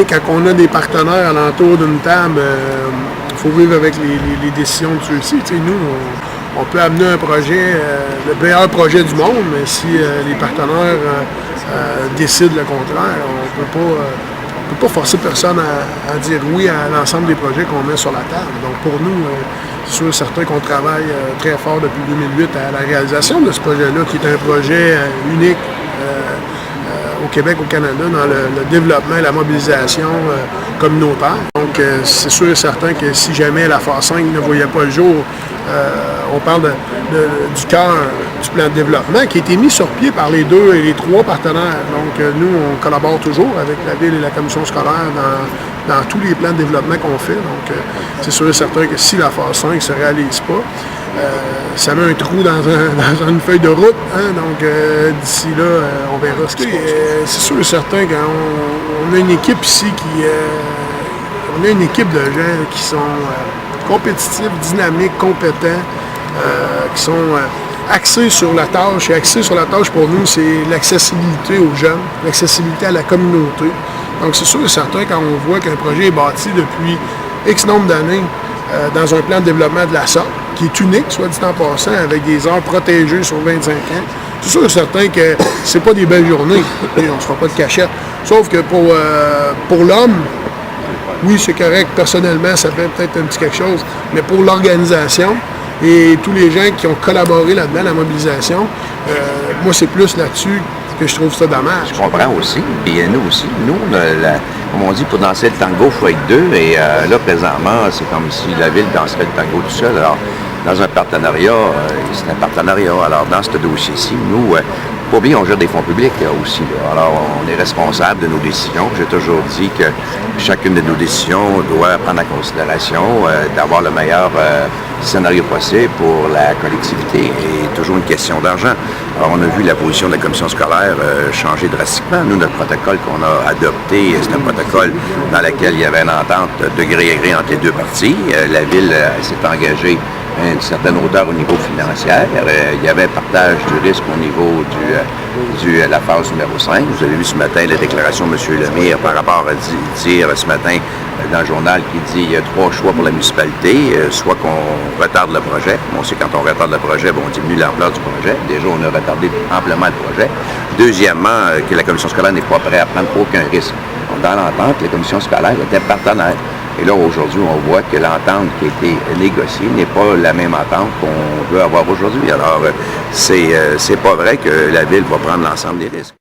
quand on a des partenaires alentour d'une table, il faut vivre avec les décisions de ceux-ci. Nous, on peut amener un projet, le meilleur projet du monde, mais si les partenaires décident le contraire, on ne peut pas forcer personne à dire oui à l'ensemble des projets qu'on met sur la table. Donc pour nous, c'est sûr et certain qu'on travaille très fort depuis 2008 à la réalisation de ce projet-là, qui est un projet unique au Québec, au Canada, dans le développement et la mobilisation communautaire. Donc, c'est sûr et certain que si jamais la phase 5 ne voyait pas le jour, on parle du cœur du plan de développement qui a été mis sur pied par les 2 et les 3 partenaires. Donc, nous, on collabore toujours avec la Ville et la Commission scolaire dans tous les plans de développement qu'on fait. Donc, c'est sûr et certain que si la phase 5 ne se réalise pas, ça met un trou dans une feuille de route. Hein? Donc, d'ici là, on verra ce qu'il y a. C'est sûr et certain qu'on a une équipe ici on a une équipe de gens qui sont compétitifs, dynamiques, compétents, qui sont axés sur la tâche. Et axés sur la tâche, pour nous, c'est l'accessibilité aux jeunes, l'accessibilité à la communauté. Donc, c'est sûr et certain, quand on voit qu'un projet est bâti depuis X nombre d'années dans un plan de développement de la sorte, qui est unique, soit dit en passant, avec des heures protégées sur 25 ans, c'est sûr et certain que c'est pas des belles journées. Et on ne se fera pas de cachette. Sauf que pour l'homme, oui, c'est correct. Personnellement, ça fait peut-être un petit quelque chose. Mais pour l'organisation et tous les gens qui ont collaboré là-dedans, la mobilisation, moi, c'est plus là-dessus que je trouve ça dommage. Je comprends aussi. Et nous aussi. Nous, comme on dit, pour danser le tango, il faut être 2. Et là, présentement, c'est comme si la Ville danserait le tango tout seul. Alors, dans un partenariat, c'est un partenariat. Alors, dans ce dossier-ci, nous, pas oublier, on gère des fonds publics aussi. Là. Alors, on est responsable de nos décisions. J'ai toujours dit que chacune de nos décisions doit prendre en considération d'avoir le meilleur scénario possible pour la collectivité et toujours une question d'argent. Alors, on a vu la position de la commission scolaire changer drastiquement. Nous, notre protocole qu'on a adopté, c'est un protocole dans lequel il y avait une entente de gré à gré entre les 2 parties. La Ville s'est engagée à une certaine hauteur au niveau financier. Il y avait un partage du risque au niveau de la phase numéro 5. Vous avez vu ce matin la déclaration de M. Lemire par rapport à dire ce matin dans le journal qui dit qu'il y a 3 choix pour la municipalité, soit qu'on retarde le projet. On sait quand on retarde le projet, on diminue l'ampleur du projet. Déjà, on a retardé amplement le projet. Deuxièmement, que la commission scolaire n'est pas prête à prendre aucun risque. Donc, dans l'entente, la commission scolaire était partenaire. Et là, aujourd'hui, on voit que l'entente qui a été négociée n'est pas la même entente qu'on veut avoir aujourd'hui. Alors, c'est pas vrai que la Ville va prendre l'ensemble des risques.